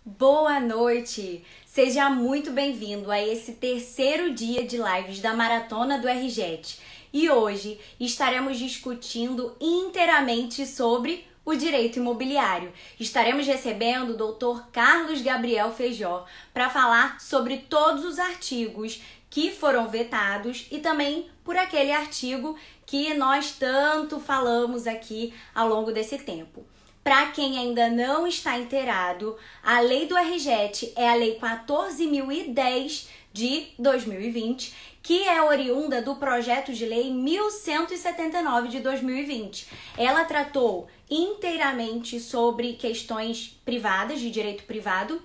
Boa noite! Seja muito bem-vindo a esse terceiro dia de lives da Maratona do RJET. E hoje estaremos discutindo inteiramente sobre o direito imobiliário. Estaremos recebendo o Dr. Carlos Gabriel Feijó para falar sobre todos os artigos que foram vetados e também por aquele artigo que nós tanto falamos aqui ao longo desse tempo. Para quem ainda não está inteirado, a lei do RJET é a Lei 14.010 de 2020, que é oriunda do projeto de lei 1179 de 2020. Ela tratou inteiramente sobre questões privadas, de direito privado,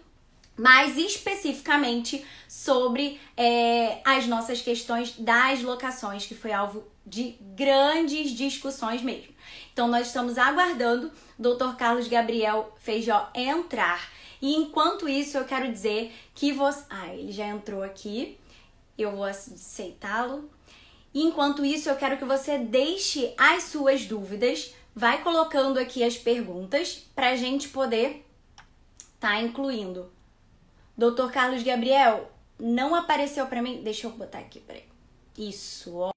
mas especificamente sobre as nossas questões das locações, que foi alvo de grandes discussões mesmo. Então, nós estamos aguardando o Dr. Carlos Gabriel Feijó entrar. E enquanto isso, eu quero dizer que você... ele já entrou aqui. Eu vou aceitá-lo. E enquanto isso, eu quero que você deixe as suas dúvidas. Vai colocando aqui as perguntas para a gente poder estar incluindo. Dr. Carlos Gabriel, não apareceu para mim... Deixa eu botar aqui, peraí. Isso, ó.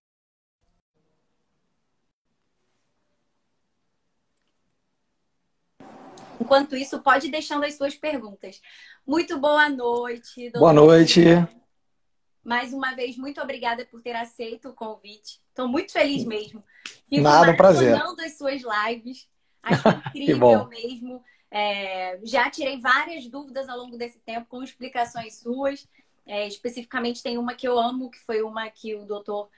Enquanto isso, pode ir deixando as suas perguntas. Muito boa noite, doutor. Boa noite. Mais uma vez, muito obrigada por ter aceito o convite. Estou muito feliz mesmo. Fico Nada, um prazer. maratonando as suas lives. Acho incrível mesmo. Já tirei várias dúvidas ao longo desse tempo com explicações suas. Especificamente tem uma que eu amo, que foi uma que o doutor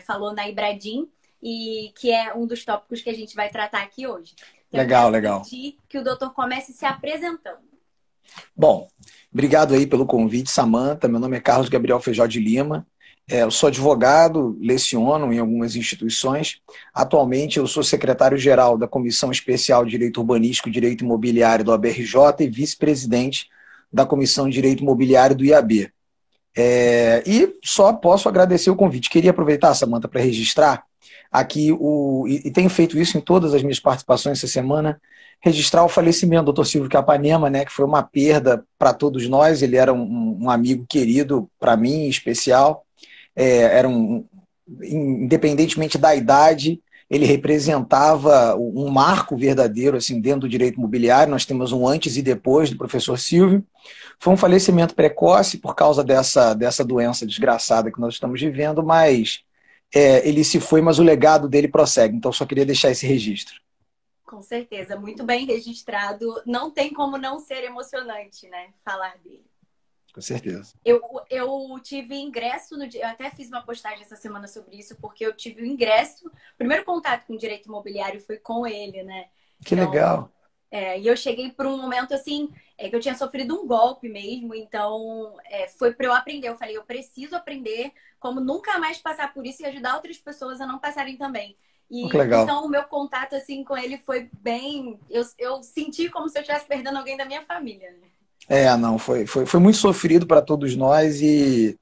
falou na Ibradim, e que é um dos tópicos que a gente vai tratar aqui hoje. Legal. Pedir que o doutor comece se apresentando. Bom, obrigado aí pelo convite, Samantha. Meu nome é Carlos Gabriel Feijó de Lima. Eu sou advogado, leciono em algumas instituições. Atualmente eu sou secretário-geral da Comissão Especial de Direito Urbanístico e Direito Imobiliário do ABRJ e vice-presidente da Comissão de Direito Imobiliário do IAB. E só posso agradecer o convite. Queria aproveitar, Samantha, para registrar aqui, e tenho feito isso em todas as minhas participações essa semana, registrar o falecimento do Dr. Silvio Capanema, né, que foi uma perda para todos nós. Ele era um amigo querido para mim, especial. Independentemente da idade, ele representava um marco verdadeiro assim, dentro do direito imobiliário. Nós temos um antes e depois do professor Silvio. Foi um falecimento precoce por causa dessa doença desgraçada que nós estamos vivendo, mas ele se foi, mas o legado dele prossegue. Então, só queria deixar esse registro. Com certeza, muito bem registrado. Não tem como não ser emocionante, né? Falar dele. Com certeza. Eu tive ingresso no dia. Eu até fiz uma postagem essa semana sobre isso, porque eu tive o ingresso. O primeiro contato com o direito imobiliário foi com ele, né? Que legal. E eu cheguei por um momento assim, que eu tinha sofrido um golpe mesmo, então foi para eu aprender. Eu falei, eu preciso aprender como nunca mais passar por isso e ajudar outras pessoas a não passarem também. Que legal. Então o meu contato assim com ele foi bem. Eu senti como se eu estivesse perdendo alguém da minha família, né? Não, foi muito sofrido para todos nós e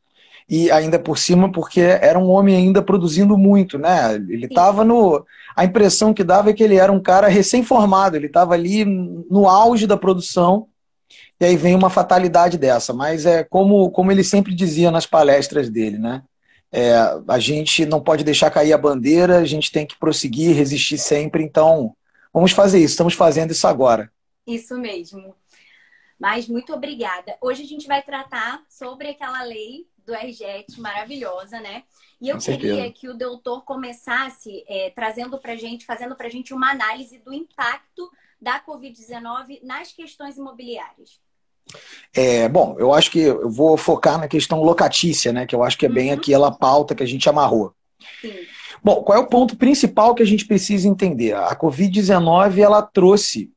ainda por cima porque era um homem ainda produzindo muito, né? Ele estava a impressão que dava é que ele era um cara recém-formado, ele estava ali no auge da produção e aí vem uma fatalidade dessa, mas como ele sempre dizia nas palestras dele, né? A gente não pode deixar cair a bandeira, a gente tem que prosseguir, resistir sempre, então vamos fazer isso, estamos fazendo isso agora. Isso mesmo. Mas muito obrigada. Hoje a gente vai tratar sobre aquela lei do RJET maravilhosa, né? E eu queria que o doutor começasse trazendo pra gente, fazendo pra gente uma análise do impacto da Covid-19 nas questões imobiliárias. Bom, eu acho que eu vou focar na questão locatícia, né? Que eu acho que é bem aquela pauta que a gente amarrou. Sim. Bom, qual é o ponto principal que a gente precisa entender? A Covid-19, ela trouxe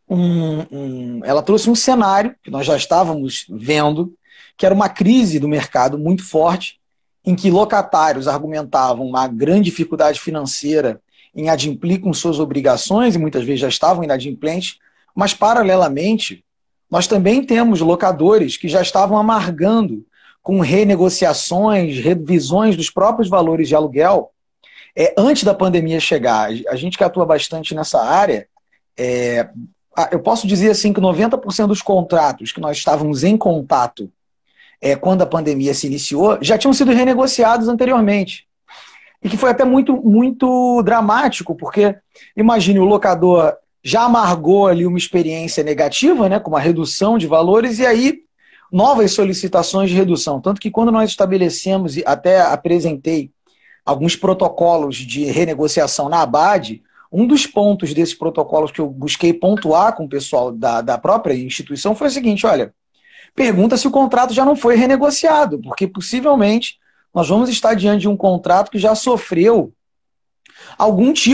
um cenário que nós já estávamos vendo, que era uma crise do mercado muito forte, em que locatários argumentavam uma grande dificuldade financeira em adimplir com suas obrigações, e muitas vezes já estavam inadimplentes, mas, paralelamente, nós também temos locadores que já estavam amargando com renegociações, revisões dos próprios valores de aluguel antes da pandemia chegar. A gente que atua bastante nessa área eu posso dizer assim que 90% dos contratos que nós estávamos em contato quando a pandemia se iniciou já tinham sido renegociados anteriormente. E que foi até muito, muito dramático, porque imagine, o locador já amargou ali uma experiência negativa, né, com uma redução de valores, e aí novas solicitações de redução. Tanto que quando nós estabelecemos, e até apresentei alguns protocolos de renegociação na ABAD, um dos pontos desses protocolos que eu busquei pontuar com o pessoal da própria instituição foi o seguinte: olha, pergunta se o contrato já não foi renegociado, porque possivelmente nós vamos estar diante de um contrato que já sofreu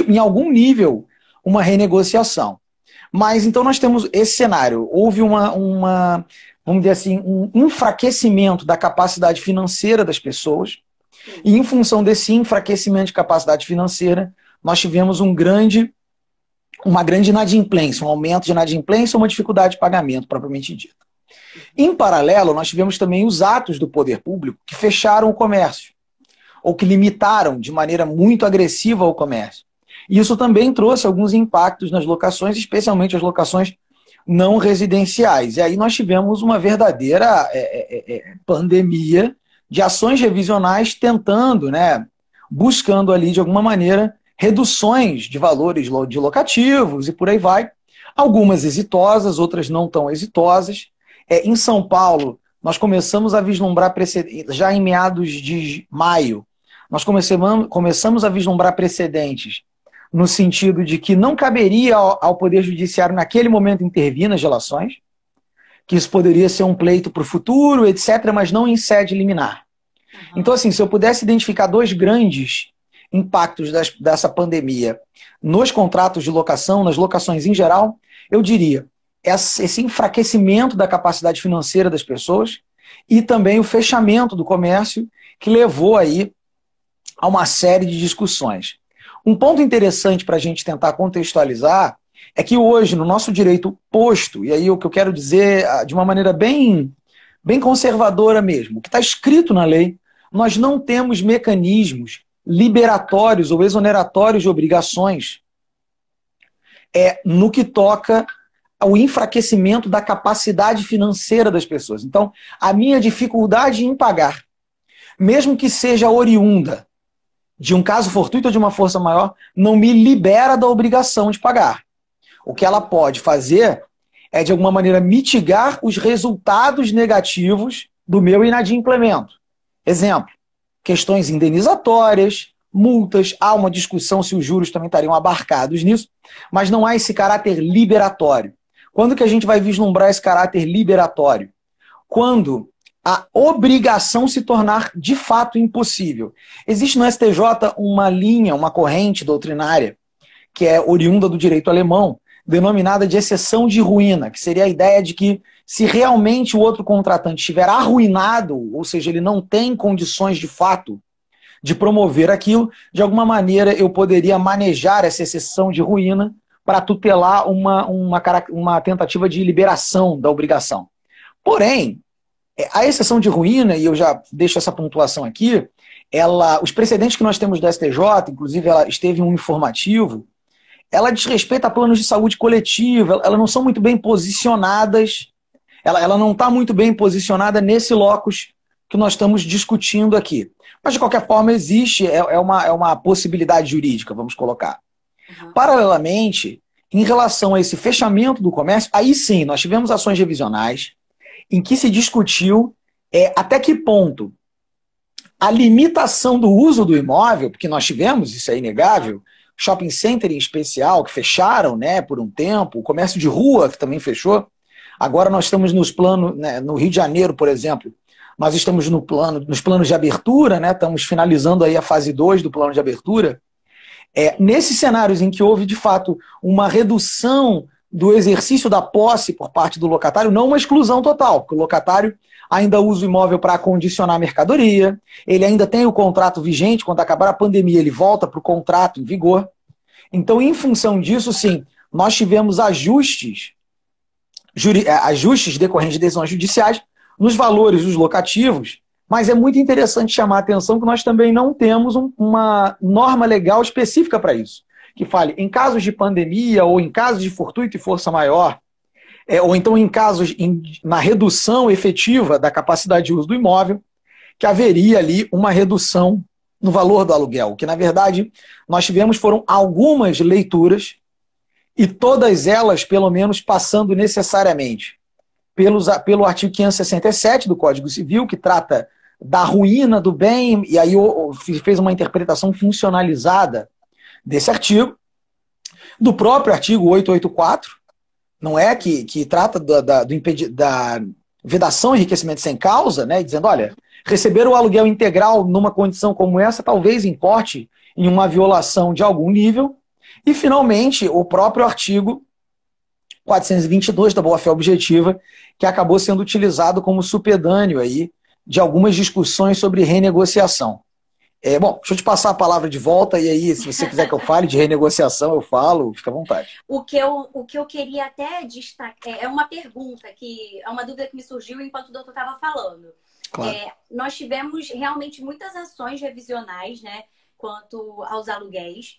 em algum nível, uma renegociação. Mas então nós temos esse cenário. Houve vamos dizer assim, um enfraquecimento da capacidade financeira das pessoas, e em função desse enfraquecimento de capacidade financeira, nós tivemos uma grande inadimplência, um aumento de inadimplência, uma dificuldade de pagamento, propriamente dita. Em paralelo, nós tivemos também os atos do poder público que fecharam o comércio, ou que limitaram de maneira muito agressiva o comércio. E isso também trouxe alguns impactos nas locações, especialmente as locações não residenciais. E aí nós tivemos uma verdadeira pandemia de ações revisionais tentando, né, buscando ali, de alguma maneira, reduções de valores de locativos e por aí vai. Algumas exitosas, outras não tão exitosas. Em São Paulo, nós começamos a vislumbrar precedentes, já em meados de maio, nós começamos a vislumbrar precedentes no sentido de que não caberia ao Poder Judiciário, naquele momento, intervir nas relações, que isso poderia ser um pleito para o futuro, etc., mas não em sede liminar. Então, assim, se eu pudesse identificar dois grandes impactos dessa pandemia nos contratos de locação, nas locações em geral, eu diria esse enfraquecimento da capacidade financeira das pessoas e também o fechamento do comércio, que levou aí a uma série de discussões. Um ponto interessante para a gente tentar contextualizar é que hoje, no nosso direito posto, e aí o que eu quero dizer de uma maneira bem conservadora mesmo, o que está escrito na lei, nós não temos mecanismos liberatórios ou exoneratórios de obrigações no que toca ao enfraquecimento da capacidade financeira das pessoas. Então, a minha dificuldade em pagar, mesmo que seja oriunda de um caso fortuito ou de uma força maior, não me libera da obrigação de pagar. O que ela pode fazer é, de alguma maneira, mitigar os resultados negativos do meu inadimplemento. Exemplo, questões indenizatórias, multas, há uma discussão se os juros também estariam abarcados nisso, mas não há esse caráter liberatório. Quando que a gente vai vislumbrar esse caráter liberatório? Quando a obrigação se tornar de fato impossível. Existe no STJ uma linha, uma corrente doutrinária, que é oriunda do direito alemão, denominada de exceção de ruína, que seria a ideia de que se realmente o outro contratante estiver arruinado, ou seja, ele não tem condições de fato de promover aquilo, de alguma maneira eu poderia manejar essa exceção de ruína para tutelar uma tentativa de liberação da obrigação. Porém, a exceção de ruína, e eu já deixo essa pontuação aqui, os precedentes que nós temos do STJ, inclusive ela esteve em um informativo, ela diz respeito a planos de saúde coletiva, elas não são muito bem posicionadas, ela não está muito bem posicionada nesse locus que nós estamos discutindo aqui. Mas, de qualquer forma, existe, uma possibilidade jurídica, vamos colocar. Uhum. Paralelamente, em relação a esse fechamento do comércio, aí sim, nós tivemos ações revisionais em que se discutiu até que ponto a limitação do uso do imóvel, porque nós tivemos, isso é inegável, shopping center em especial, que fecharam, né, por um tempo, o comércio de rua, que também fechou. Agora nós estamos nos planos, né, no Rio de Janeiro, por exemplo, nós estamos nos planos de abertura, né, estamos finalizando aí a fase 2 do plano de abertura. Nesses cenários em que houve, de fato, uma redução do exercício da posse por parte do locatário, não uma exclusão total, porque o locatário ainda usa o imóvel para acondicionar a mercadoria, ele ainda tem o contrato vigente, quando acabar a pandemia ele volta para o contrato em vigor. Então, em função disso, sim, nós tivemos ajustes decorrentes de decisões judiciais nos valores dos locativos, mas é muito interessante chamar a atenção que nós também não temos uma norma legal específica para isso. que fale em casos de pandemia ou em casos de fortuito e força maior, ou então em casos na redução efetiva da capacidade de uso do imóvel, que haveria ali uma redução no valor do aluguel, que na verdade nós tivemos foram algumas leituras e todas elas, pelo menos, passando necessariamente pelo artigo 567 do Código Civil, que trata da ruína do bem, e aí fez uma interpretação funcionalizada desse artigo, do próprio artigo 884, não é, que trata da vedação e enriquecimento sem causa, né, dizendo, olha, receber o aluguel integral numa condição como essa talvez importe em uma violação de algum nível. E, finalmente, o próprio artigo 422 da boa-fé objetiva, que acabou sendo utilizado como supedâneo aí de algumas discussões sobre renegociação. Bom, deixa eu te passar a palavra de volta, e aí, se você quiser que eu fale de renegociação, eu falo, fica à vontade. O que eu queria até destacar, é uma pergunta, é uma dúvida que me surgiu enquanto o doutor estava falando. Claro. Nós tivemos realmente muitas ações revisionais, né, quanto aos aluguéis,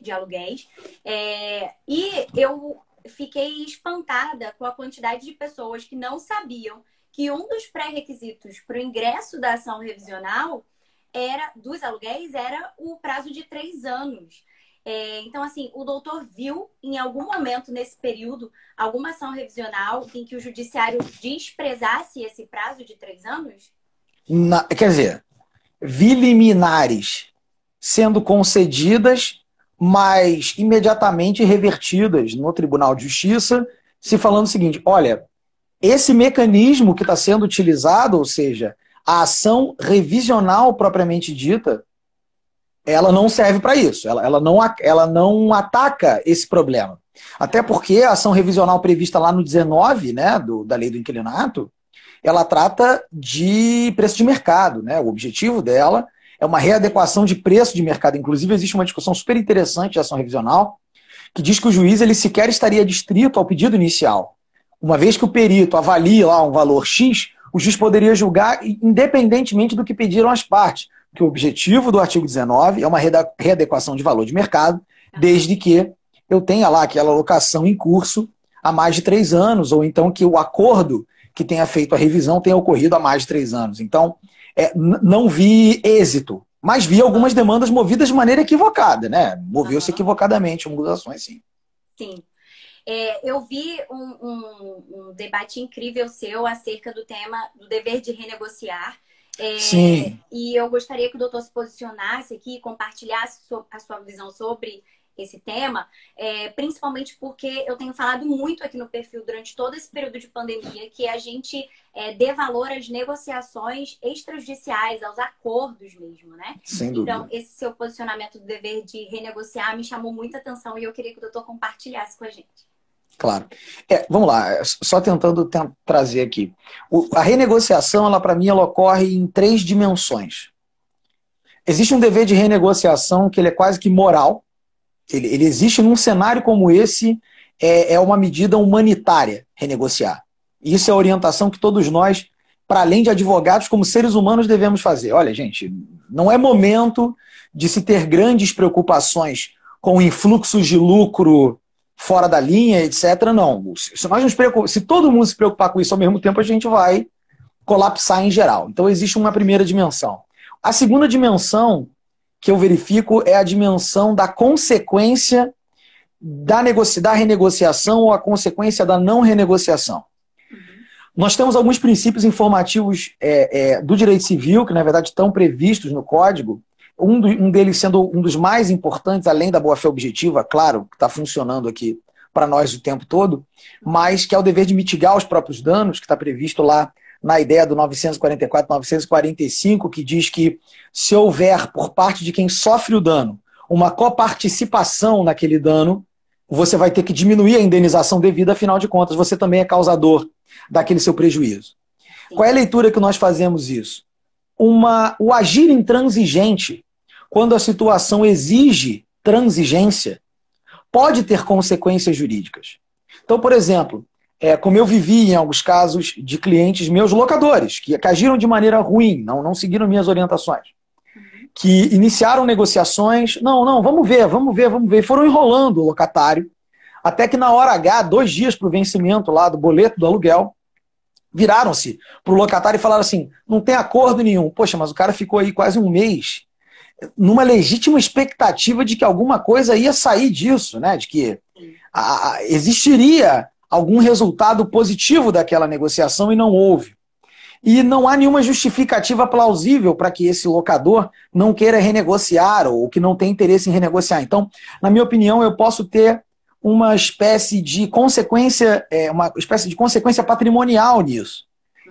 e eu fiquei espantada com a quantidade de pessoas que não sabiam que um dos pré-requisitos para o ingresso da ação revisional dos aluguéis era o prazo de 3 anos. Então, assim, o doutor viu em algum momento nesse período alguma ação revisional em que o judiciário desprezasse esse prazo de 3 anos? Quer dizer, vi liminares sendo concedidas, mas imediatamente revertidas no Tribunal de Justiça, se falando o seguinte, olha, esse mecanismo que está sendo utilizado, ou seja, a ação revisional propriamente dita, ela não serve para isso, ela não ataca esse problema. Até porque a ação revisional prevista lá no 19, né, da lei do inquilinato, ela trata de preço de mercado, né? O objetivo dela é uma readequação de preço de mercado. Inclusive, existe uma discussão super interessante de ação revisional que diz que o juiz ele sequer estaria distrito ao pedido inicial. Uma vez que o perito avalie lá um valor X, o juiz poderia julgar independentemente do que pediram as partes. Porque o objetivo do artigo 19 é uma readequação de valor de mercado, desde que eu tenha lá aquela alocação em curso há mais de 3 anos, ou então que o acordo que tenha feito a revisão tenha ocorrido há mais de 3 anos. Então, não vi êxito, mas vi algumas demandas movidas de maneira equivocada, né? Moveu-se equivocadamente algumas ações, sim. Sim. Eu vi um debate incrível seu acerca do tema do dever de renegociar. Sim. E eu gostaria que o doutor se posicionasse aqui e compartilhasse a sua visão sobre esse tema, principalmente porque eu tenho falado muito aqui no perfil durante todo esse período de pandemia que a gente dê valor às negociações extrajudiciais, aos acordos mesmo, né? Sem dúvida. Então, esse seu posicionamento do dever de renegociar me chamou muita atenção e eu queria que o doutor compartilhasse com a gente. Claro. Vamos lá, só tentando trazer aqui. A renegociação, ela para mim, ela ocorre em 3 dimensões. Existe um dever de renegociação que ele é quase que moral. Ele existe num cenário como esse, é uma medida humanitária renegociar. Isso é a orientação que todos nós, para além de advogados, como seres humanos, devemos fazer. Olha, gente, não é momento de se ter grandes preocupações com influxos de lucro fora da linha, etc. Não. Se todo mundo se preocupar com isso ao mesmo tempo, a gente vai colapsar em geral. Então, existe uma primeira dimensão. A segunda dimensão que eu verifico é a dimensão da consequência da renegociação ou a consequência da não renegociação. Nós temos alguns princípios informativos do direito civil, que na verdade estão previstos no Código, um deles sendo um dos mais importantes, além da boa-fé objetiva, claro, que está funcionando aqui para nós o tempo todo, mas que é o dever de mitigar os próprios danos, que está previsto lá na ideia do 944, 945, que diz que se houver, por parte de quem sofre o dano, uma coparticipação naquele dano, você vai ter que diminuir a indenização devida, afinal de contas, você também é causador daquele seu prejuízo. Sim. Qual é a leitura que nós fazemos isso? O agir intransigente, quando a situação exige transigência, pode ter consequências jurídicas. Então, por exemplo, como eu vivi em alguns casos de clientes meus locadores, que agiram de maneira ruim, não seguiram minhas orientações. que iniciaram negociações. Não, vamos ver. E foram enrolando o locatário, até que na hora H, 2 dias para o vencimento lá do boleto do aluguel, viraram-se para o locatário e falaram assim, não tem acordo nenhum. Poxa, mas o cara ficou aí quase um mês numa legítima expectativa de que alguma coisa ia sair disso, né? De que existiria algum resultado positivo daquela negociação e não houve. E não há nenhuma justificativa plausível para que esse locador não queira renegociar ou que não tenha interesse em renegociar. Então, na minha opinião, eu posso ter uma espécie de consequência, patrimonial nisso,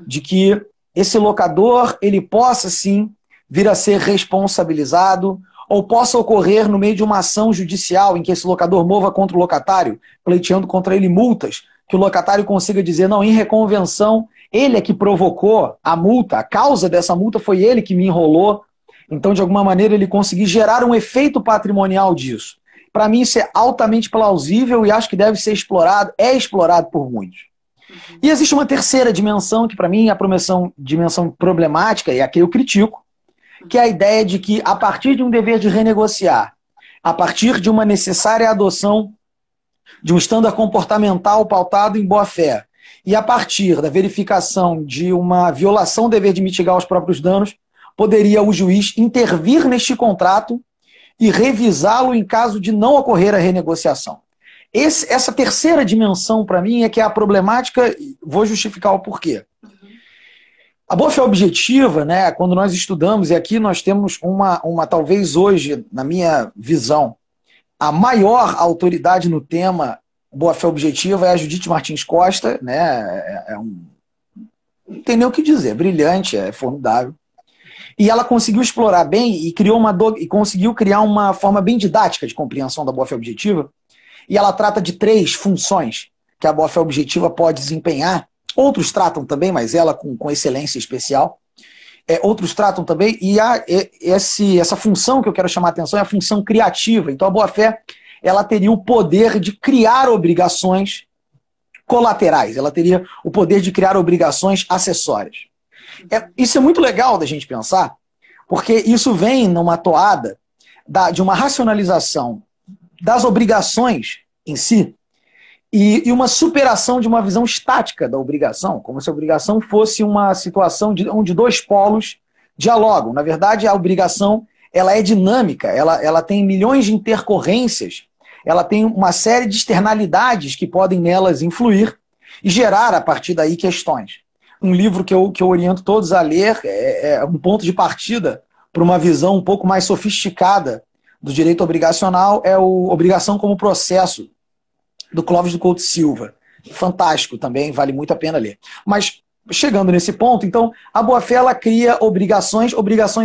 de que esse locador ele possa sim vir a ser responsabilizado ou possa ocorrer no meio de uma ação judicial em que esse locador mova contra o locatário, pleiteando contra ele multas, que o locatário consiga dizer, não, em reconvenção, ele é que provocou a multa, a causa dessa multa foi ele que me enrolou, então de alguma maneira ele conseguir gerar um efeito patrimonial disso. Para mim isso é altamente plausível e acho que deve ser explorado, é explorado por muitos. E existe uma terceira dimensão, que para mim é a dimensão problemática, e aqui eu critico, que é a ideia de que a partir de um dever de renegociar, a partir de uma necessária adoção de um estándar comportamental pautado em boa-fé, e a partir da verificação de uma violação do dever de mitigar os próprios danos, poderia o juiz intervir neste contrato e revisá-lo em caso de não ocorrer a renegociação. Essa terceira dimensão, para mim, é que é a problemática, vou justificar o porquê. A boa-fé objetiva, né, quando nós estudamos, e aqui nós temos talvez hoje, na minha visão, a maior autoridade no tema boa-fé objetiva é a Judite Martins Costa, né, não tem nem o que dizer, brilhante, é formidável. E ela conseguiu explorar bem e conseguiu criar uma forma bem didática de compreensão da boa-fé objetiva. E ela trata de 3 funções que a boa-fé objetiva pode desempenhar. Outros tratam também, mas ela com excelência especial. Outros tratam também, e essa função que eu quero chamar a atenção é a função criativa. Então a boa-fé ela teria o poder de criar obrigações colaterais, ela teria o poder de criar obrigações acessórias. Isso é muito legal da gente pensar, porque isso vem numa toada de uma racionalização das obrigações em si e uma superação de uma visão estática da obrigação, como se a obrigação fosse uma situação onde 2 polos dialogam. Na verdade, a obrigação ela é dinâmica, ela tem milhões de intercorrências, ela tem uma série de externalidades que podem nelas influir e gerar, a partir daí, questões. Um livro que eu oriento todos a ler é um ponto de partida para uma visão um pouco mais sofisticada do direito obrigacional, é o Obrigação como Processo, do Clóvis do Couto Silva. Fantástico também, vale muito a pena ler. Mas, chegando nesse ponto, então, a boa-fé ela cria obrigações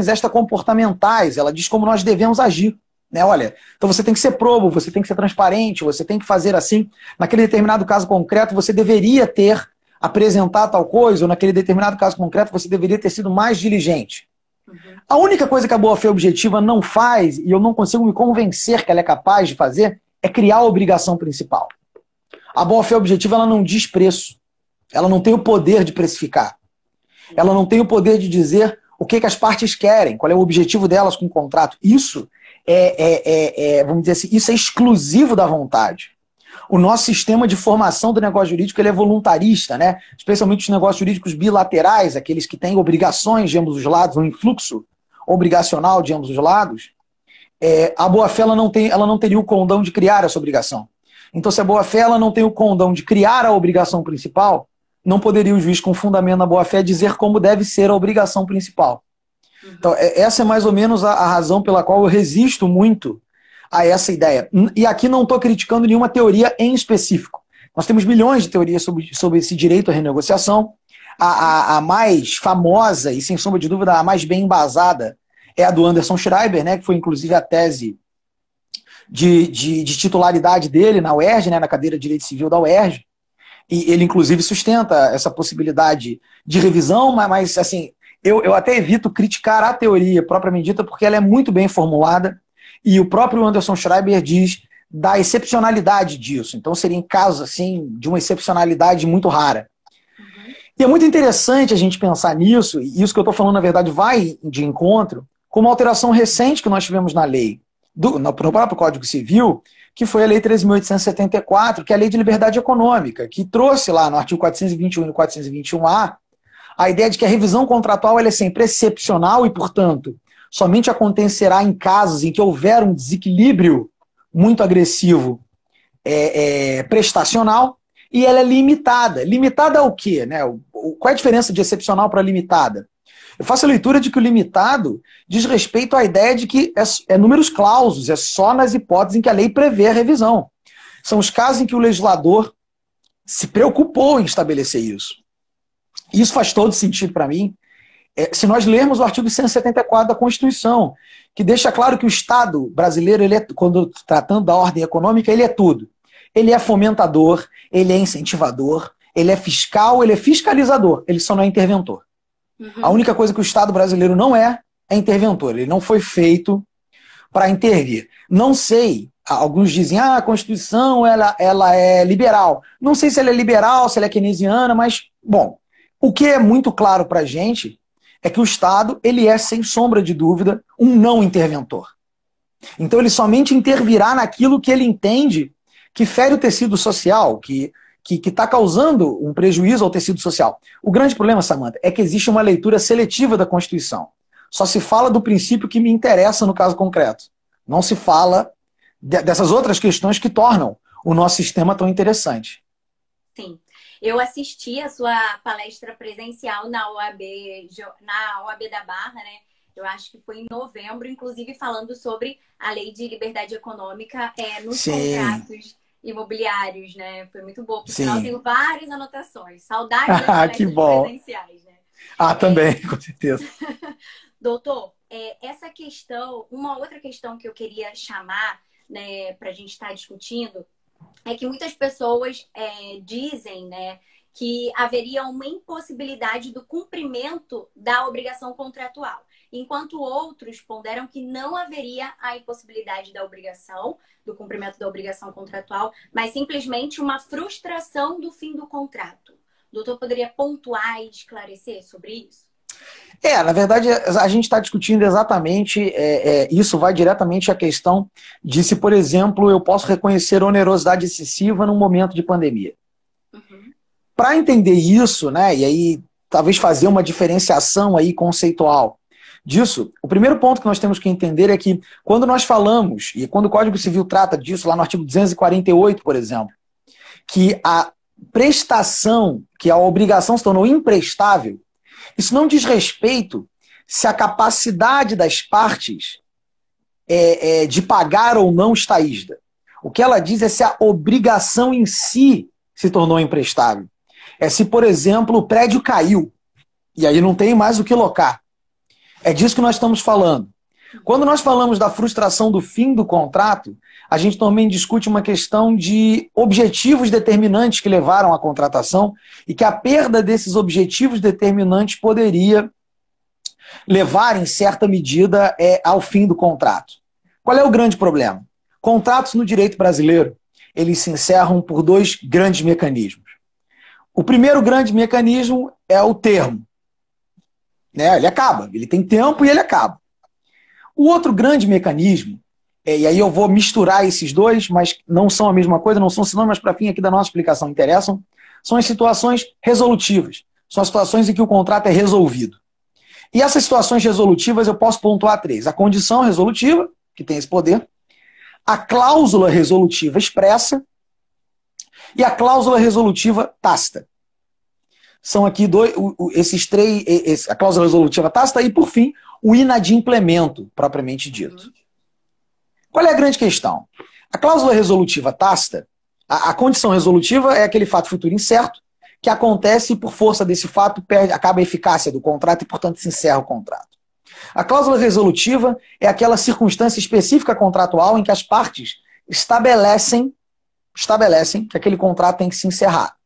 extracomportamentais, ela diz como nós devemos agir. Né? Olha, então você tem que ser probo, você tem que ser transparente, você tem que fazer assim. Naquele determinado caso concreto, você deveria ter apresentar tal coisa, ou naquele determinado caso concreto você deveria ter sido mais diligente. A única coisa que a boa-fé objetiva não faz, e eu não consigo me convencer que ela é capaz de fazer, é criar a obrigação principal. A boa-fé objetiva ela não diz preço. Ela não tem o poder de precificar. Ela não tem o poder de dizer o que as partes querem, qual é o objetivo delas com o contrato. Isso vamos dizer assim, isso é exclusivo da vontade. O nosso sistema de formação do negócio jurídico ele é voluntarista, né? Especialmente os negócios jurídicos bilaterais, aqueles que têm obrigações de ambos os lados, um influxo obrigacional de ambos os lados. A boa-fé ela não teria o condão de criar essa obrigação. Então, se a boa-fé ela não tem o condão de criar a obrigação principal, não poderia o juiz, com fundamento na boa-fé, dizer como deve ser a obrigação principal. Então, essa é mais ou menos a razão pela qual eu resisto muito a essa ideia. E aqui não estou criticando nenhuma teoria em específico. Nós temos milhões de teorias sobre esse direito à renegociação. A mais famosa e, sem sombra de dúvida, a mais bem embasada é a do Anderson Schreiber, né, que foi inclusive a tese de titularidade dele na UERJ, né, na cadeira de Direito Civil da UERJ. E ele, inclusive, sustenta essa possibilidade de revisão, mas assim, eu até evito criticar a teoria propriamente dita, porque ela é muito bem formulada. E o próprio Anderson Schreiber diz da excepcionalidade disso. Então seria em casos assim, de uma excepcionalidade muito rara. E é muito interessante a gente pensar nisso, e isso que eu estou falando, na verdade, vai de encontro com uma alteração recente que nós tivemos na lei, no próprio Código Civil, que foi a Lei 13.874, que é a Lei de Liberdade Econômica, que trouxe lá no artigo 421 e no 421-A a ideia de que a revisão contratual ela é sempre excepcional e, portanto, somente acontecerá em casos em que houver um desequilíbrio muito agressivo prestacional, e ela é limitada. Limitada ao quê? Né? Qual é a diferença de excepcional para limitada? Eu faço a leitura de que o limitado diz respeito à ideia de que é números clausos, é só nas hipóteses em que a lei prevê a revisão. São os casos em que o legislador se preocupou em estabelecer isso. Isso faz todo sentido para mim. Se nós lermos o artigo 174 da Constituição, que deixa claro que o Estado brasileiro, quando tratando da ordem econômica, ele é tudo. Ele é fomentador, ele é incentivador, ele é fiscal, ele é fiscalizador, ele só não é interventor. A única coisa que o Estado brasileiro não é interventor. Ele não foi feito para intervir. Não sei, alguns dizem, a Constituição ela é liberal. Não sei se ela é liberal, se ela é keynesiana, mas, bom, o que é muito claro para a gente é que o Estado ele é, sem sombra de dúvida, um não interventor. Então ele somente intervirá naquilo que ele entende que fere o tecido social, que está causando um prejuízo ao tecido social. O grande problema, Samantha, é que existe uma leitura seletiva da Constituição. Só se fala do princípio que me interessa no caso concreto. Não se fala dessas outras questões que tornam o nosso sistema tão interessante. Sim. Eu assisti a sua palestra presencial na OAB da Barra, né? Eu acho que foi em novembro, inclusive falando sobre a Lei de Liberdade Econômica nos contratos imobiliários, né? Foi muito bom. Por sinal, tenho várias anotações. Saudades das palestras presenciais, né? Também, com certeza. Doutor, essa questão, uma outra questão que eu queria chamar, né, para a gente estar discutindo, é que muitas pessoas dizem, né, que haveria uma impossibilidade do cumprimento da obrigação contratual, enquanto outros ponderam que não haveria a impossibilidade do cumprimento da obrigação contratual, mas simplesmente uma frustração do fim do contrato. O doutor poderia pontuar e esclarecer sobre isso? Na verdade, a gente está discutindo exatamente, isso vai diretamente à questão de se, por exemplo, eu posso reconhecer onerosidade excessiva num momento de pandemia. Para entender isso, né, e aí talvez fazer uma diferenciação aí conceitual disso, o primeiro ponto que nós temos que entender é que quando nós falamos, e quando o Código Civil trata disso, lá no artigo 248, por exemplo, que a prestação, que a obrigação se tornou imprestável, isso não diz respeito se a capacidade das partes de pagar ou não está isda. O que ela diz é se a obrigação em si se tornou imprestável. É se, por exemplo, o prédio caiu e aí não tem mais o que locar. É disso que nós estamos falando. Quando nós falamos da frustração do fim do contrato, a gente também discute uma questão de objetivos determinantes que levaram à contratação e que a perda desses objetivos determinantes poderia levar, em certa medida, ao fim do contrato. Qual é o grande problema? Contratos no direito brasileiro, eles se encerram por dois grandes mecanismos. O primeiro grande mecanismo é o termo. Né? Ele acaba, ele tem tempo e ele acaba. O outro grande mecanismo, e aí eu vou misturar esses dois, mas não são a mesma coisa, não são sinônimos para fim aqui da nossa explicação, interessam, são as situações resolutivas. São as situações em que o contrato é resolvido. E essas situações resolutivas eu posso pontuar três. A condição resolutiva, que tem esse poder, a cláusula resolutiva expressa e a cláusula resolutiva tácita. São aqui esses três, a cláusula resolutiva tácita e, por fim, o inadimplemento, propriamente dito. Qual é a grande questão? A cláusula resolutiva tácita, a condição resolutiva é aquele fato futuro incerto que acontece e, por força desse fato, acaba a eficácia do contrato e, portanto, se encerra o contrato. A cláusula resolutiva é aquela circunstância específica contratual em que as partes estabelecem que aquele contrato tem que se encerrar.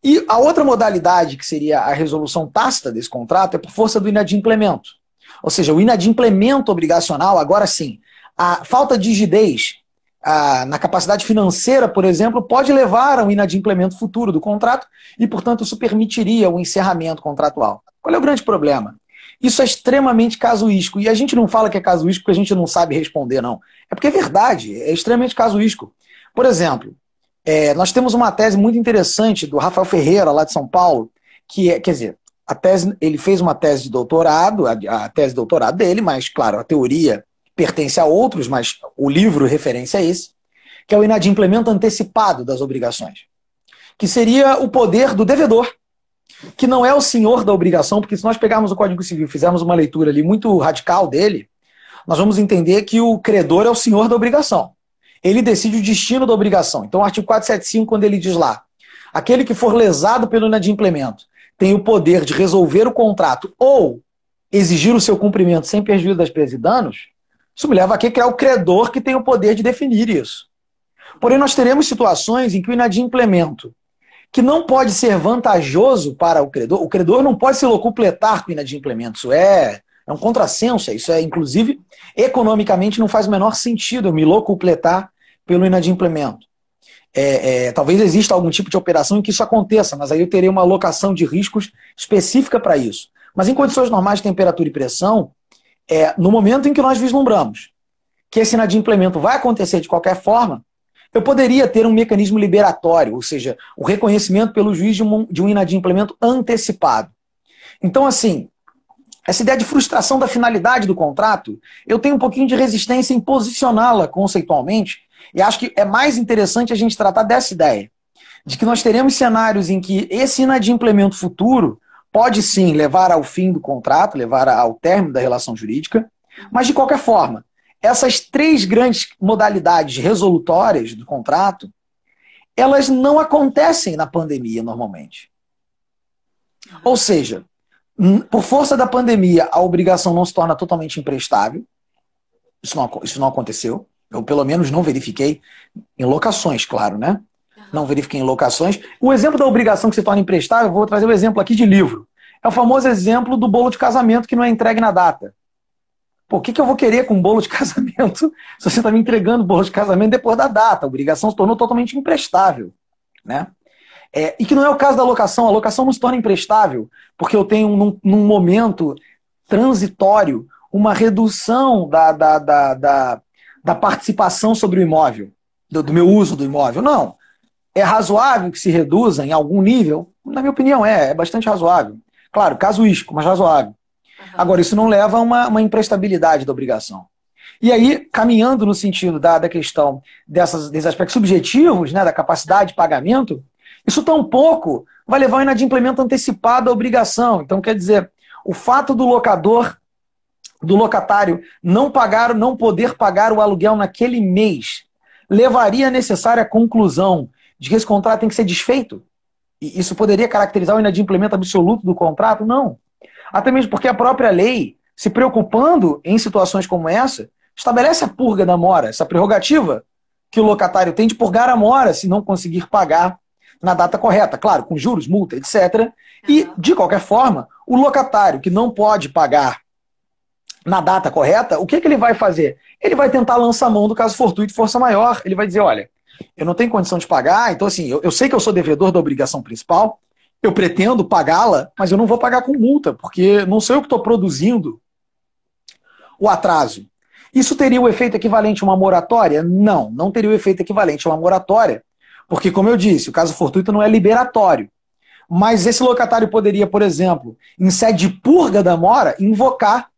E a outra modalidade, que seria a resolução tácita desse contrato, é por força do inadimplemento. Ou seja, o inadimplemento obrigacional, agora sim, a falta de rigidez na capacidade financeira, por exemplo, pode levar ao inadimplemento futuro do contrato e, portanto, isso permitiria o encerramento contratual. Qual é o grande problema? Isso é extremamente casuístico. E a gente não fala que é casuístico porque a gente não sabe responder, não. É porque é verdade, é extremamente casuístico. Por exemplo, nós temos uma tese muito interessante do Rafael Ferreira, lá de São Paulo, que é, quer dizer, a tese, ele fez uma tese de doutorado, a tese de doutorado dele, mas, claro, a teoria pertence a outros, mas o livro referência é esse, que é o inadimplemento antecipado das obrigações, que seria o poder do devedor, que não é o senhor da obrigação, porque se nós pegarmos o Código Civil e fizermos uma leitura ali muito radical dele, nós vamos entender que o credor é o senhor da obrigação. Ele decide o destino da obrigação. Então, o artigo 475, quando ele diz lá, aquele que for lesado pelo inadimplemento tem o poder de resolver o contrato ou exigir o seu cumprimento sem prejuízo das perdas e danos, isso me leva a que é o credor que tem o poder de definir isso. Porém, nós teremos situações em que o inadimplemento, que não pode ser vantajoso para o credor não pode se locupletar com o inadimplemento. Isso é um contrassenso, isso é, inclusive, economicamente não faz o menor sentido eu me locupletar pelo inadimplemento. Talvez exista algum tipo de operação em que isso aconteça, mas aí eu terei uma alocação de riscos específica para isso. Mas em condições normais de temperatura e pressão, no momento em que nós vislumbramos que esse inadimplemento vai acontecer de qualquer forma, eu poderia ter um mecanismo liberatório, ou seja, o reconhecimento pelo juiz de um inadimplemento antecipado. Então, assim, essa ideia de frustração da finalidade do contrato, eu tenho um pouquinho de resistência em posicioná-la conceitualmente, e acho que é mais interessante a gente tratar dessa ideia, de que nós teremos cenários em que esse inadimplemento futuro pode sim levar ao fim do contrato, levar ao término da relação jurídica, mas de qualquer forma, essas três grandes modalidades resolutórias do contrato, elas não acontecem na pandemia normalmente. Ou seja, por força da pandemia, a obrigação não se torna totalmente imprestável. Isso não aconteceu. Eu, pelo menos, não verifiquei em locações, claro, né? Não verifiquei em locações. O exemplo da obrigação que se torna imprestável, eu vou trazer um exemplo aqui de livro. É o famoso exemplo do bolo de casamento que não é entregue na data. Pô, o que eu vou querer com um bolo de casamento se você está me entregando o bolo de casamento depois da data? A obrigação se tornou totalmente imprestável, né? E que não é o caso da locação. A locação não se torna imprestável porque eu tenho, num momento transitório, uma redução da participação sobre o imóvel, do meu uso do imóvel. Não. É razoável que se reduza em algum nível? Na minha opinião, é bastante razoável. Claro, casuístico, mas razoável. Agora, isso não leva a uma imprestabilidade da obrigação. E aí, caminhando no sentido da questão desses aspectos subjetivos, né, da capacidade de pagamento, isso tampouco vai levar ao inadimplemento antecipado da obrigação. Então, quer dizer, o fato do locatário não poder pagar o aluguel naquele mês, levaria a necessária conclusão de que esse contrato tem que ser desfeito? E isso poderia caracterizar o inadimplemento absoluto do contrato? Não. Até mesmo porque a própria lei, se preocupando em situações como essa, estabelece a purga da mora, essa prerrogativa que o locatário tem de purgar a mora se não conseguir pagar na data correta. Claro, com juros, multa, etc. E, de qualquer forma, o locatário que não pode pagar na data correta, o que ele vai fazer? Ele vai tentar lançar mão do caso fortuito e força maior. Ele vai dizer, olha, eu não tenho condição de pagar, então assim, eu sei que eu sou devedor da obrigação principal, eu pretendo pagá-la, mas eu não vou pagar com multa, porque não sou eu que estou produzindo o atraso. Isso teria o efeito equivalente a uma moratória? Não, não teria o efeito equivalente a uma moratória, porque, como eu disse, o caso fortuito não é liberatório. Mas esse locatário poderia, por exemplo, em sede de purga da mora, invocar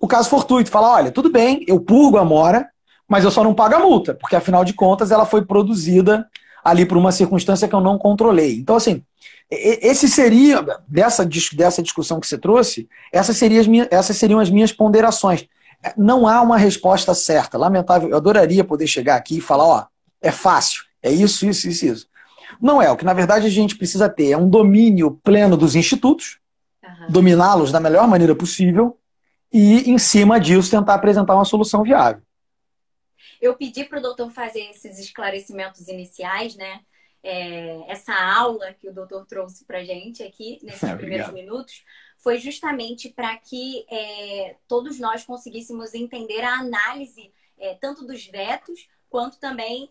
o caso fortuito. Falar, olha, tudo bem, eu purgo a mora, mas eu só não pago a multa, porque, afinal de contas, ela foi produzida ali por uma circunstância que eu não controlei. Então, assim, esse seria, dessa discussão que você trouxe, essas seriam as minhas ponderações. Não há uma resposta certa. Lamentável, eu adoraria poder chegar aqui e falar, ó, é fácil, é isso, isso, isso, isso. Não é. O que, na verdade, a gente precisa ter é um domínio pleno dos institutos, dominá-los da melhor maneira possível e, em cima disso, tentar apresentar uma solução viável. Eu pedi para o doutor fazer esses esclarecimentos iniciais, né? Essa aula que o doutor trouxe para a gente aqui, nesses primeiros minutos, foi justamente para que todos nós conseguíssemos entender a análise tanto dos vetos, quanto também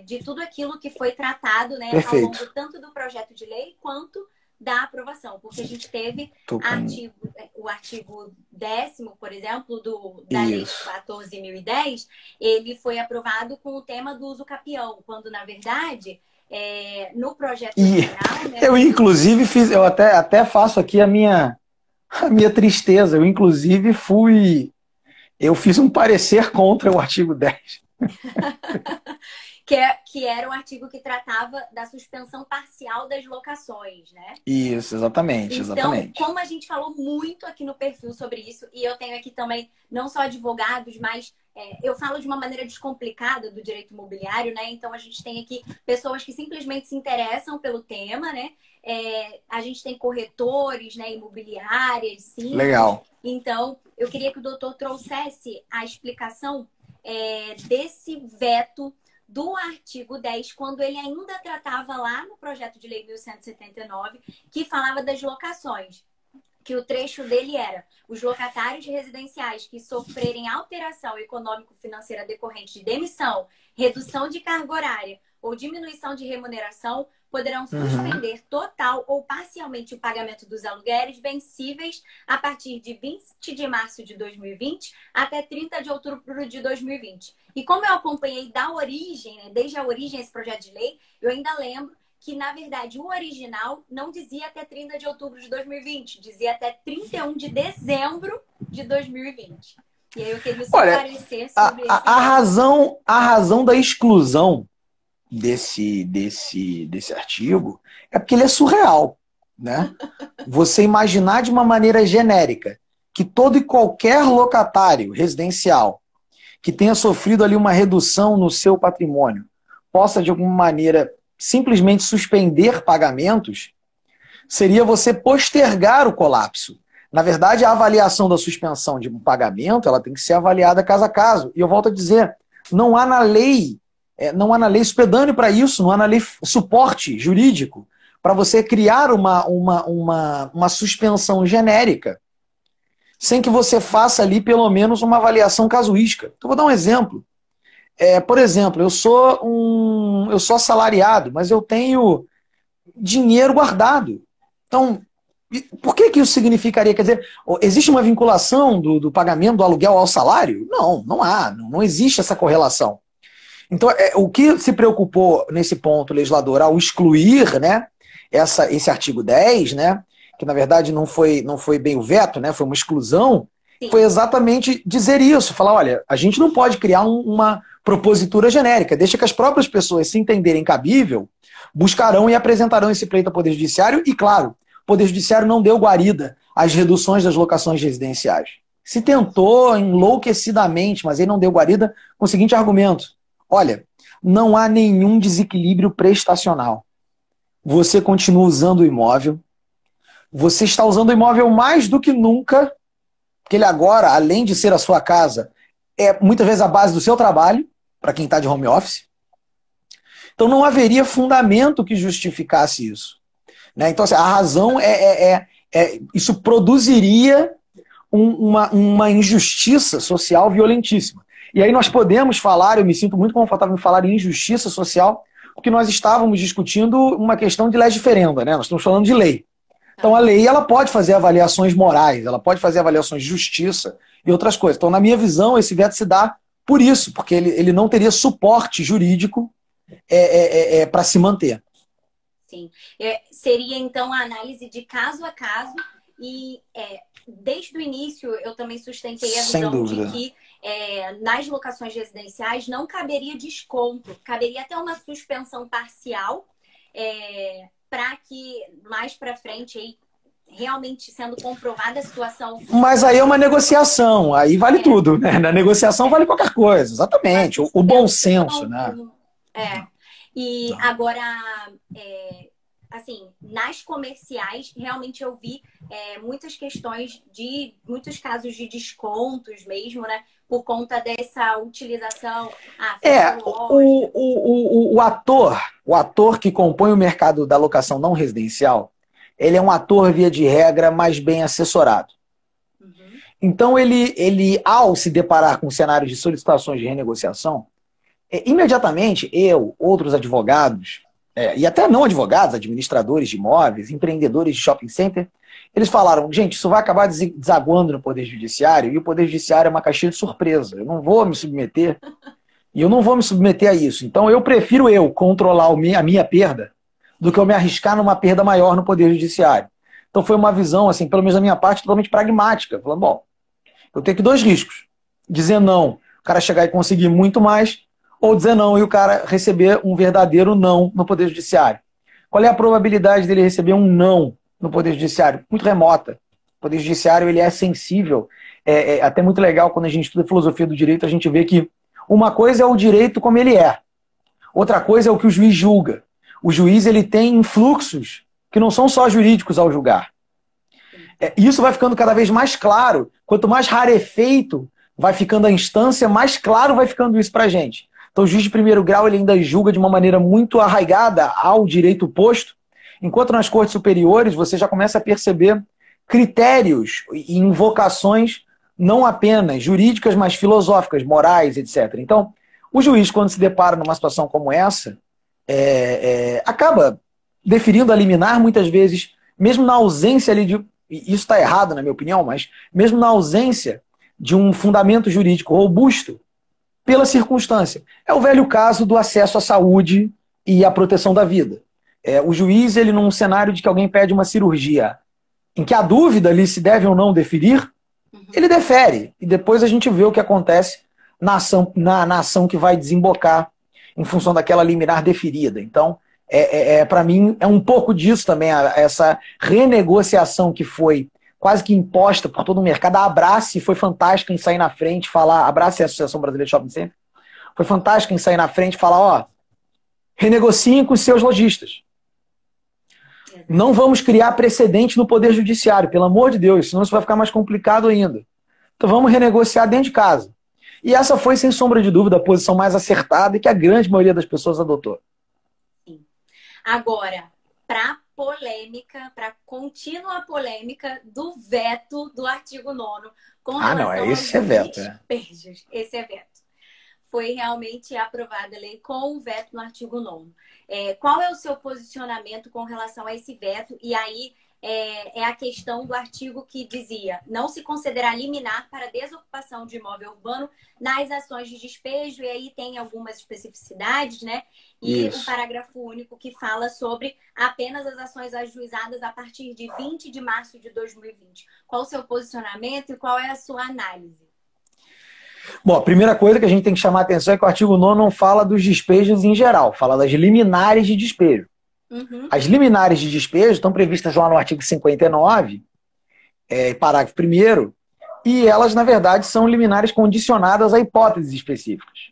de tudo aquilo que foi tratado, né, ao longo tanto do projeto de lei, quanto da aprovação, porque a gente teve o artigo 10º, por exemplo, da Lei 14.010, ele foi aprovado com o tema do uso capião, quando, na verdade, no projeto original... Né, eu, inclusive, eu até faço aqui a minha tristeza. Eu, inclusive, eu fiz um parecer contra o artigo 10. Que era um artigo que tratava da suspensão parcial das locações, né? Isso, exatamente, então, exatamente. Como a gente falou muito aqui no perfil sobre isso, e eu tenho aqui também não só advogados, mas eu falo de uma maneira descomplicada do direito imobiliário, né? Então a gente tem aqui pessoas que simplesmente se interessam pelo tema, né? A gente tem corretores, né, imobiliárias, sim. Legal. Então, eu queria que o doutor trouxesse a explicação desse veto do artigo 10, quando ele ainda tratava lá no projeto de lei 1179, que falava das locações, que o trecho dele era: os locatários residenciais que sofrerem alteração econômico-financeira decorrente de demissão, redução de carga horária ou diminuição de remuneração poderão suspender total ou parcialmente o pagamento dos aluguéis vencíveis a partir de 20 de março de 2020 até 30 de outubro de 2020. E como eu acompanhei da origem, né, desde a origem esse projeto de lei, eu ainda lembro que, na verdade, o original não dizia até 30 de outubro de 2020, dizia até 31 de dezembro de 2020. E aí eu queria esclarecer sobre esse... A razão da exclusão desse artigo é porque ele é surreal, né? Você imaginar de uma maneira genérica que todo e qualquer locatário residencial que tenha sofrido ali uma redução no seu patrimônio possa, de alguma maneira, simplesmente suspender pagamentos, seria você postergar o colapso. Na verdade, a avaliação da suspensão de um pagamento, ela tem que ser avaliada caso a caso. E eu volto a dizer, não há na lei supedâneo para isso, não há na lei suporte jurídico para você criar uma suspensão genérica sem que você faça ali pelo menos uma avaliação casuística. Então, vou dar um exemplo. Por exemplo, eu sou assalariado, mas eu tenho dinheiro guardado. Então, por que isso significaria? Quer dizer, existe uma vinculação do pagamento do aluguel ao salário? Não há, não existe essa correlação. Então, o que se preocupou nesse ponto o legislador ao excluir, né, esse artigo 10, né, que na verdade não foi bem o veto, né, foi uma exclusão, Sim. Foi exatamente dizer isso, falar, olha, a gente não pode criar uma propositura genérica, deixa que as próprias pessoas se entenderem cabível, buscarão e apresentarão esse pleito ao Poder Judiciário e, claro, o Poder Judiciário não deu guarida às reduções das locações residenciais. Se tentou enlouquecidamente, mas ele não deu guarida com o seguinte argumento: olha, não há nenhum desequilíbrio prestacional. Você continua usando o imóvel, você está usando o imóvel mais do que nunca, porque ele agora, além de ser a sua casa, é muitas vezes a base do seu trabalho, para quem está de home office. Então não haveria fundamento que justificasse isso. Né? Então assim, a razão isso produziria uma injustiça social violentíssima. E aí nós podemos falar, eu me sinto muito confortável em falar em injustiça social, porque nós estávamos discutindo uma questão de legis ferenda, né? Nós estamos falando de lei. Então a lei ela pode fazer avaliações morais, ela pode fazer avaliações de justiça e outras coisas. Então, na minha visão, esse veto se dá por isso, porque ele não teria suporte jurídico para se manter. Sim. Seria, então, a análise de caso a caso e, desde o início, eu também sustentei a visão de que nas locações residenciais não caberia desconto, caberia até uma suspensão parcial para que mais para frente, aí, realmente sendo comprovada a situação... Mas aí é uma negociação, aí vale tudo, né? Na negociação vale qualquer coisa, exatamente, o bom senso, né? E agora, assim, nas comerciais, realmente eu vi muitas questões muitos casos de descontos mesmo, né? Por conta dessa utilização. O ator que compõe o mercado da locação não residencial, ele é um ator, via de regra, mais bem assessorado. Uhum. Então, ele, ao se deparar com cenários de solicitações de renegociação, imediatamente, outros advogados, e até não advogados, administradores de imóveis, empreendedores de shopping center, eles falaram, gente, isso vai acabar desaguando no Poder Judiciário, e o Poder Judiciário é uma caixinha de surpresa. Eu não vou me submeter, e eu não vou me submeter a isso. Então eu prefiro controlar a minha perda do que eu me arriscar numa perda maior no Poder Judiciário. Então foi uma visão, assim, pelo menos da minha parte, totalmente pragmática. Falando, bom, eu tenho aqui dois riscos. Dizer não, o cara chegar e conseguir muito mais, ou dizer não e o cara receber um verdadeiro não no Poder Judiciário. Qual é a probabilidade dele receber um não no Poder Judiciário? Muito remota. O Poder Judiciário ele é sensível. É até muito legal quando a gente estuda filosofia do direito, a gente vê que uma coisa é o direito como ele é. Outra coisa é o que o juiz julga. O juiz ele tem influxos que não são só jurídicos ao julgar. Isso vai ficando cada vez mais claro. Quanto mais rarefeito vai ficando a instância, mais claro vai ficando isso para a gente. Então o juiz de primeiro grau ele ainda julga de uma maneira muito arraigada ao direito posto, enquanto nas cortes superiores você já começa a perceber critérios e invocações não apenas jurídicas, mas filosóficas, morais, etc. Então, o juiz, quando se depara numa situação como essa, acaba deferindo a liminar, muitas vezes, mesmo na ausência ali de... Isso está errado, na minha opinião, mas mesmo na ausência de um fundamento jurídico robusto, pela circunstância. É o velho caso do acesso à saúde e à proteção da vida. O juiz, ele num cenário de que alguém pede uma cirurgia, em que há dúvida ali se deve ou não deferir, ele defere. E depois a gente vê o que acontece na ação que vai desembocar em função daquela liminar deferida. Então, para mim, é um pouco disso também, essa renegociação que foi quase que imposta por todo o mercado. A Abrace foi fantástica em sair na frente, falar, Abrace é a Associação Brasileira de Shopping Center, foi fantástica em sair na frente e falar, ó, renegociem com os seus lojistas. Não vamos criar precedente no Poder Judiciário, pelo amor de Deus, senão isso vai ficar mais complicado ainda. Então vamos renegociar dentro de casa. E essa foi, sem sombra de dúvida, a posição mais acertada e que a grande maioria das pessoas adotou. Sim. Agora, para polêmica, para contínua polêmica do veto do artigo 9º com relação esse é veto. Despejos. Esse é veto. Foi realmente aprovada a lei com o veto no artigo 9º. Qual é o seu posicionamento com relação a esse veto? E aí é a questão do artigo que dizia não se considerar liminar para desocupação de imóvel urbano nas ações de despejo, e aí tem algumas especificidades, né? E o parágrafo único que fala sobre apenas as ações ajuizadas a partir de 20 de março de 2020. Qual o seu posicionamento e qual é a sua análise? Bom, a primeira coisa que a gente tem que chamar a atenção é que o artigo 9º não fala dos despejos em geral, fala das liminares de despejo. As liminares de despejo estão previstas lá no artigo 59, parágrafo 1º, e elas, na verdade, são liminares condicionadas a hipóteses específicas.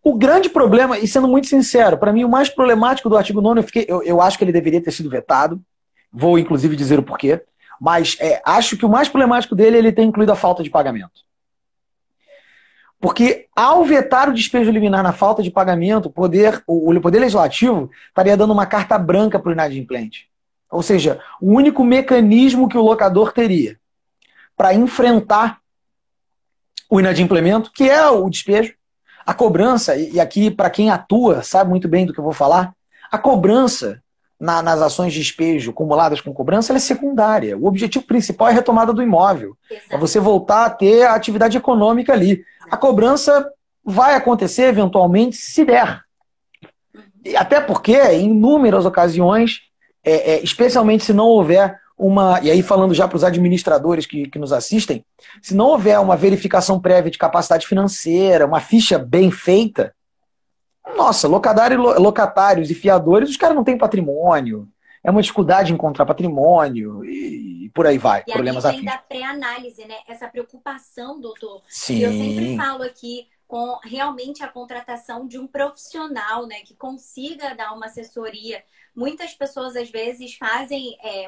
O grande problema, e sendo muito sincero, para mim o mais problemático do artigo 9º, eu acho que ele deveria ter sido vetado, vou inclusive dizer o porquê, mas acho que o mais problemático dele é ele ter incluído a falta de pagamento. Porque ao vetar o despejo liminar na falta de pagamento, o Poder Legislativo estaria dando uma carta branca para o inadimplente. Ou seja, o único mecanismo que o locador teria para enfrentar o inadimplemento, que é o despejo, a cobrança, e aqui para quem atua sabe muito bem do que eu vou falar, a cobrança nas ações de despejo acumuladas com cobrança, ela é secundária. O objetivo principal é a retomada do imóvel. Exato. É você voltar a ter a atividade econômica ali. A cobrança vai acontecer eventualmente se der. E até porque, em inúmeras ocasiões, especialmente se não houver uma... E aí falando já para os administradores que nos assistem, se não houver uma verificação prévia de capacidade financeira, uma ficha bem feita, nossa, locatários e fiadores, os caras não têm patrimônio, é uma dificuldade em encontrar patrimônio e por aí vai. E problemas a gente tem da pré-análise, né? Essa preocupação, doutor. Sim. E eu sempre falo aqui com realmente a contratação de um profissional, né? Que consiga dar uma assessoria. Muitas pessoas, às vezes,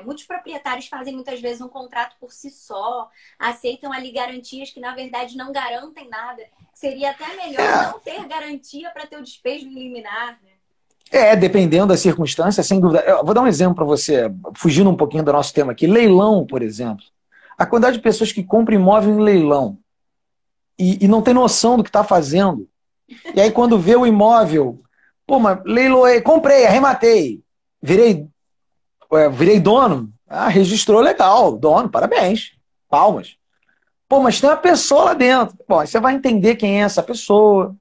muitos proprietários fazem, muitas vezes, um contrato por si só, aceitam ali garantias que, na verdade, não garantem nada. Seria até melhor não ter garantia para ter o despejo liminar, né? Dependendo da circunstância, sem dúvida. Eu vou dar um exemplo para você, fugindo um pouquinho do nosso tema aqui. Leilão, por exemplo. A quantidade de pessoas que compram imóvel em leilão e não tem noção do que está fazendo. E aí, quando vê o imóvel Pô, mas leiloei, comprei, arrematei, virei, virei dono. Ah, registrou legal, dono, parabéns, palmas. Pô, mas tem uma pessoa lá dentro. Bom, aí você vai entender quem é essa pessoa.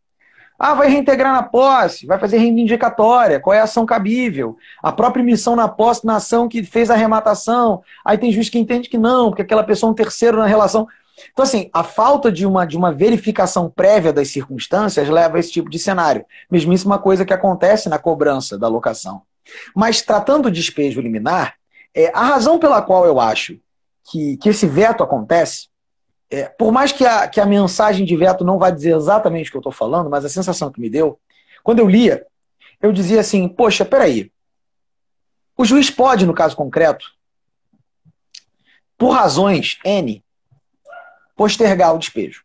Ah, vai reintegrar na posse, vai fazer reivindicatória, qual é a ação cabível, a própria emissão na posse na ação que fez a arrematação. Aí tem juiz que entende que não, porque aquela pessoa é um terceiro na relação. Então, assim, a falta de uma verificação prévia das circunstâncias leva a esse tipo de cenário. Mesmíssima coisa que acontece na cobrança da locação. Mas, tratando o despejo liminar, a razão pela qual eu acho que esse veto acontece, por mais que a mensagem de veto não vá dizer exatamente o que eu estou falando, mas a sensação que me deu, quando eu lia, eu dizia assim, poxa, peraí, o juiz pode, no caso concreto, por razões N, postergar o despejo.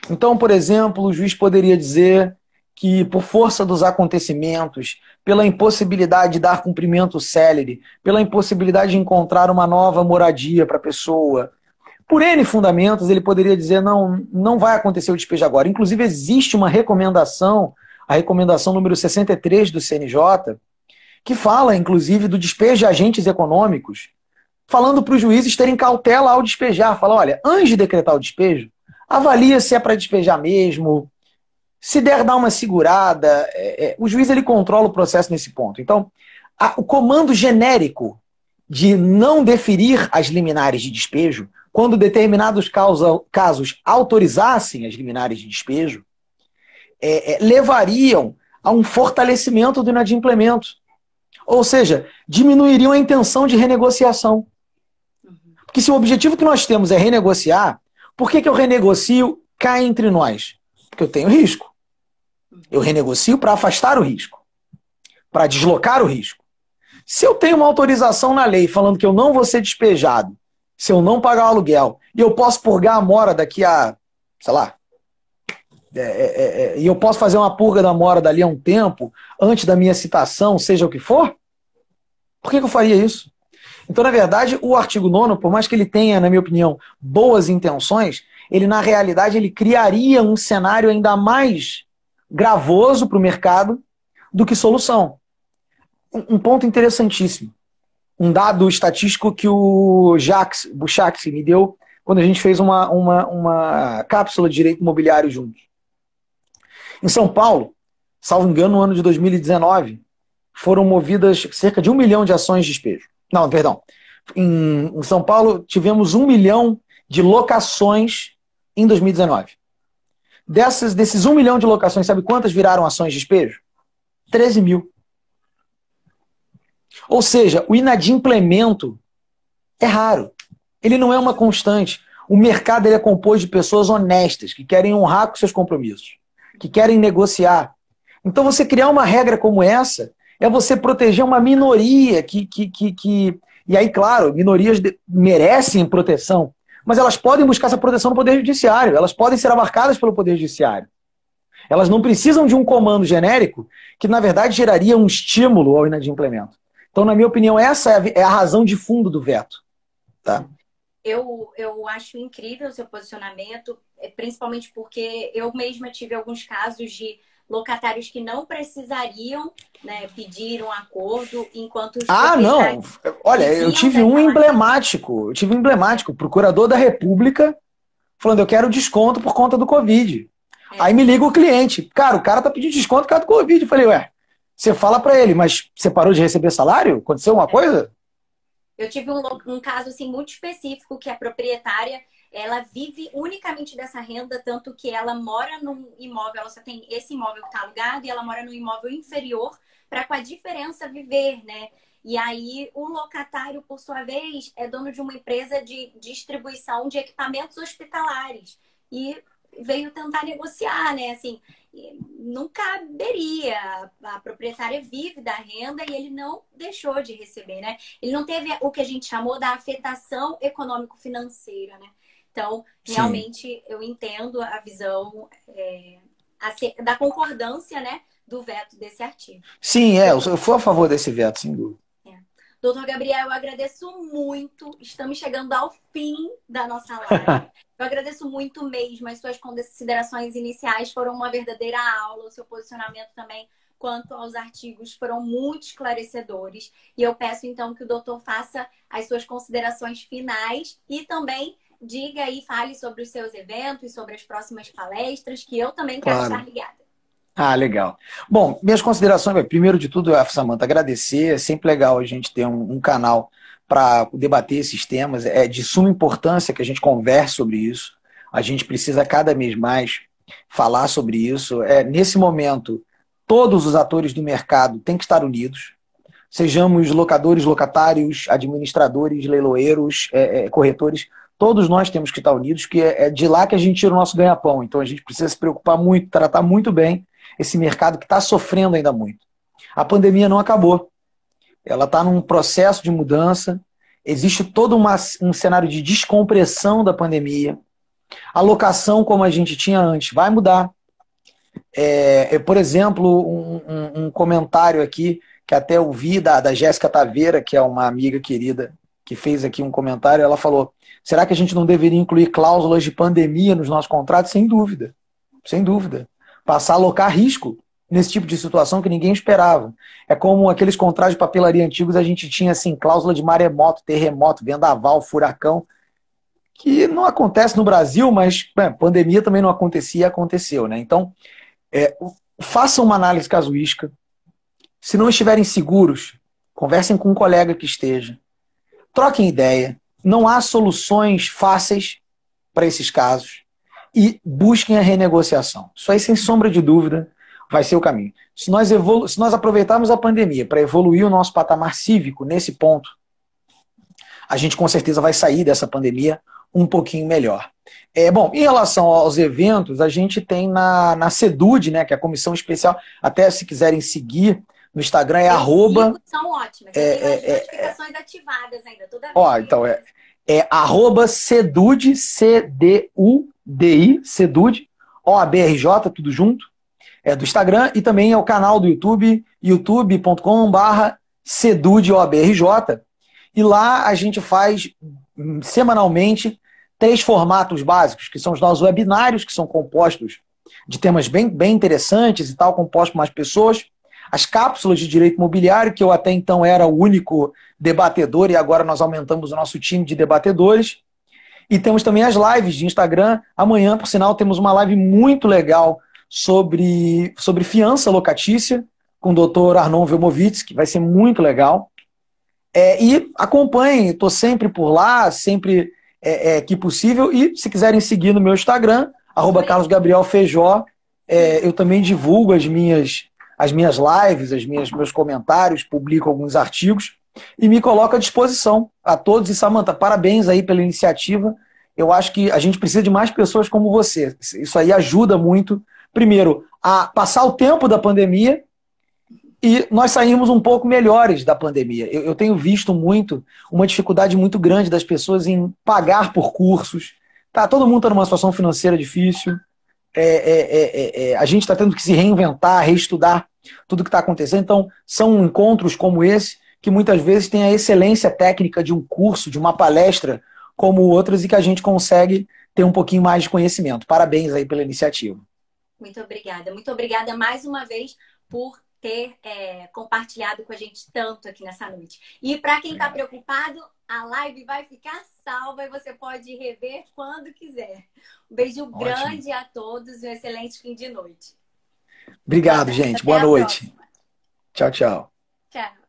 Então, por exemplo, o juiz poderia dizer que, por força dos acontecimentos, pela impossibilidade de dar cumprimento célere, pela impossibilidade de encontrar uma nova moradia para a pessoa, por N fundamentos, ele poderia dizer, não, não vai acontecer o despejo agora. Inclusive, existe uma recomendação, a recomendação número 63 do CNJ, que fala, inclusive, do despejo de agentes econômicos, falando para os juízes terem cautela ao despejar. Fala, olha, antes de decretar o despejo, avalia se é para despejar mesmo, se der, dá uma segurada. O juiz ele controla o processo nesse ponto. Então, o comando genérico de não deferir as liminares de despejo, quando determinados casos autorizassem as liminares de despejo, levariam a um fortalecimento do inadimplemento. Ou seja, diminuiriam a intenção de renegociação. Porque se o objetivo que nós temos é renegociar, por que eu renegocio cá entre nós? Porque eu tenho risco. Eu renegocio para afastar o risco, para deslocar o risco. Se eu tenho uma autorização na lei falando que eu não vou ser despejado se eu não pagar o aluguel, e eu posso purgar a mora daqui a, sei lá, e eu posso fazer uma purga da mora dali a um tempo, antes da minha citação, seja o que for, por que eu faria isso? Então, na verdade, o artigo 9º, por mais que ele tenha, na minha opinião, boas intenções, ele, na realidade, ele criaria um cenário ainda mais gravoso para o mercado do que solução. Um ponto interessantíssimo. Um dado estatístico que o Buchaxi me deu quando a gente fez uma cápsula de direito imobiliário juntos. Em São Paulo, salvo engano, no ano de 2019, foram movidas cerca de 1 milhão de ações de despejo. Não, perdão. Em São Paulo, tivemos 1 milhão de locações em 2019. Desses 1 milhão de locações, sabe quantas viraram ações de despejo? 13 mil. Ou seja, o inadimplemento é raro. Ele não é uma constante. O mercado ele é composto de pessoas honestas, que querem honrar com seus compromissos, que querem negociar. Então, você criar uma regra como essa é você proteger uma minoria E aí, claro, minorias merecem proteção, mas elas podem buscar essa proteção no Poder Judiciário, elas podem ser abarcadas pelo Poder Judiciário. Elas não precisam de um comando genérico que, na verdade, geraria um estímulo ao inadimplemento. Então, na minha opinião, essa é a razão de fundo do veto. Tá? Eu acho incrível o seu posicionamento, principalmente porque eu mesma tive alguns casos de locatários que não precisariam, né, pedir um acordo, enquanto os não! Olha, eu tive um emblemático. Procurador da República falando, eu quero desconto por conta do Covid. Aí me liga o cliente. Cara, o cara tá pedindo desconto por causa do Covid. Eu falei, você fala pra ele, mas você parou de receber salário? Aconteceu uma coisa? Eu tive um caso assim, muito específico que a proprietária, ela vive unicamente dessa renda, tanto que ela mora num imóvel, ela só tem esse imóvel que está alugado e ela mora num imóvel inferior para com a diferença viver, né? E aí o locatário, por sua vez, é dono de uma empresa de distribuição de equipamentos hospitalares e veio tentar negociar, né? Assim, não caberia. A proprietária vive da renda e ele não deixou de receber, né? Ele não teve o que a gente chamou da afetação econômico-financeira, né? Então, realmente, sim, eu entendo a visão da concordância, né, do veto desse artigo. Sim, eu fui a favor desse veto, sem dúvida. Doutor Gabriel, eu agradeço muito. Estamos chegando ao fim da nossa live. Eu agradeço muito mesmo. As suas considerações iniciais foram uma verdadeira aula. O seu posicionamento também quanto aos artigos foram muito esclarecedores. E eu peço, então, que o doutor faça as suas considerações finais e também diga e fale sobre os seus eventos, sobre as próximas palestras, que eu também quero estar ligada. Ah, legal. Bom, minhas considerações, primeiro de tudo, Samanta, agradecer. É sempre legal a gente ter um canal para debater esses temas. É de suma importância que a gente converse sobre isso. A gente precisa cada vez mais falar sobre isso. Nesse momento, todos os atores do mercado têm que estar unidos. Sejamos locadores, locatários, administradores, leiloeiros, corretores. Todos nós temos que estar unidos, que é de lá que a gente tira o nosso ganha-pão. Então a gente precisa se preocupar muito, tratar muito bem esse mercado que está sofrendo ainda muito. A pandemia não acabou. Ela está num processo de mudança. Existe todo um cenário de descompressão da pandemia. A locação, como a gente tinha antes, vai mudar. Por exemplo, um comentário aqui, que até eu vi da Jéssica Taveira, que é uma amiga querida, que fez aqui um comentário. Ela falou: será que a gente não deveria incluir cláusulas de pandemia nos nossos contratos? Sem dúvida. Sem dúvida. Passar a alocar risco nesse tipo de situação que ninguém esperava. É como aqueles contratos de papelaria antigos, a gente tinha assim, cláusula de maremoto, terremoto, vendaval, furacão, que não acontece no Brasil, mas pandemia também não acontecia e aconteceu, né? Então, façam uma análise casuística. Se não estiverem seguros, conversem com um colega que esteja. Troquem ideia. Não há soluções fáceis para esses casos. E busquem a renegociação. Isso aí, sem sombra de dúvida, vai ser o caminho. Se nós aproveitarmos a pandemia para evoluir o nosso patamar cívico nesse ponto, a gente com certeza vai sair dessa pandemia um pouquinho melhor. Bom, em relação aos eventos, a gente tem na CEDUD, né, que é a comissão especial, até se quiserem seguir no Instagram, São ótimas. Tem as notificações ativadas ainda. Toda vez então @CEDUD, CDUDI, CEDUD, OABRJ, tudo junto, do Instagram, e também é o canal do YouTube, youtube.com/CEDUDOABRJ, e lá a gente faz semanalmente 3 formatos básicos, que são os nossos webinários, que são compostos de temas bem interessantes e tal, compostos por mais pessoas. As cápsulas de direito imobiliário, que eu até então era o único debatedor, e agora nós aumentamos o nosso time de debatedores. E temos também as lives de Instagram. Amanhã, por sinal, temos uma live muito legal sobre fiança locatícia, com o Dr. Arnon Velmovitz, que vai ser muito legal. E acompanhem, estou sempre por lá, sempre que possível. E se quiserem seguir no meu Instagram, @CarlosGabrielFeijó, eu também divulgo as minhas lives, meus comentários, publico alguns artigos e me coloco à disposição a todos. E, Samanta, parabéns aí pela iniciativa. Eu acho que a gente precisa de mais pessoas como você. Isso aí ajuda muito, primeiro, a passar o tempo da pandemia, e nós saímos um pouco melhores da pandemia. Eu tenho visto uma dificuldade muito grande das pessoas em pagar por cursos. Todo mundo está numa situação financeira difícil. A gente está tendo que se reinventar, reestudar tudo que está acontecendo. Então, são encontros como esse que muitas vezes têm a excelência técnica de um curso, de uma palestra, como outras, e que a gente consegue ter um pouquinho mais de conhecimento. Parabéns aí pela iniciativa. Muito obrigada. Muito obrigada mais uma vez por ter compartilhado com a gente tanto aqui nessa noite. E para quem está preocupado, a live vai ficar salva e você pode rever quando quiser. Um beijo grande a todos e um excelente fim de noite. Obrigado, gente. Boa noite. Tchau, tchau. Tchau.